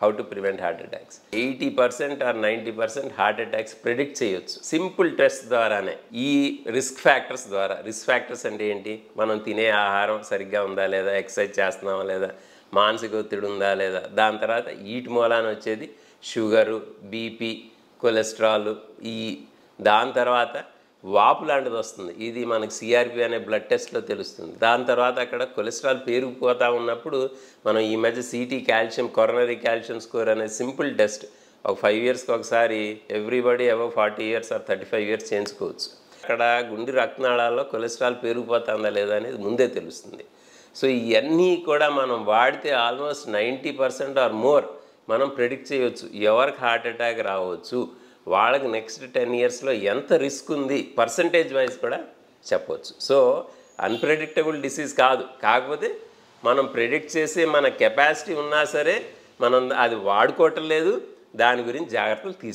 How to prevent heart attacks. 80% or 90% heart attacks predict చేయొచ్చు simple test ద్వారానే, ఈ risk factors ద్వారా. Risk factors అంటే ఏంటి? మనం తినే ఆహారం సరిగ్గా ఉందా లేదా, ఎక్సర్సైజ్ చేస్తున్నామా లేదా, మానసిక ఒత్తిడి ఉందా లేదా, దాని తర్వాత వీటి మూలాన వచ్చేది షుగరు, బీపీ, కొలెస్ట్రాల్, దాని తర్వాత వాపు లాంటిది వస్తుంది. ఇది మనకి సిఆర్పి అనే బ్లడ్ టెస్ట్లో తెలుస్తుంది. దాని తర్వాత అక్కడ కొలెస్ట్రాల్ పెరిగిపోతూ ఉన్నప్పుడు మనం ఈ మధ్య city calcium, coronary calcium score అనే సింపుల్ టెస్ట్ ఒక 5 ఇయర్స్కి ఒకసారి everybody above 40 years or 35 years చేయించుకోవచ్చు. అక్కడ గుండె రక్తనాళాల్లో కొలెస్ట్రాల్ పెరిగిపోతుందా లేదా అనేది ముందే తెలుస్తుంది. సో ఇవన్నీ కూడా మనం వాడితే ఆల్మోస్ట్ 90% ఆర్ మోర్ మనం ప్రెడిక్ట్ చేయవచ్చు ఎవరికి హార్ట్ అటాక్ రావచ్చు, వాళ్ళకి నెక్స్ట్ 10 ఇయర్స్లో ఎంత రిస్క్ ఉంది పర్సంటేజ్ వైజ్ కూడా చెప్పవచ్చు. సో అన్ప్రెడిక్టబుల్ డిసీజ్ కాదు, కాకపోతే మనం ప్రెడిక్ట్ చేసే మన కెపాసిటీ ఉన్నా సరే మనం అది వాడుకోవటం లేదు, దాని గురించి జాగ్రత్తలు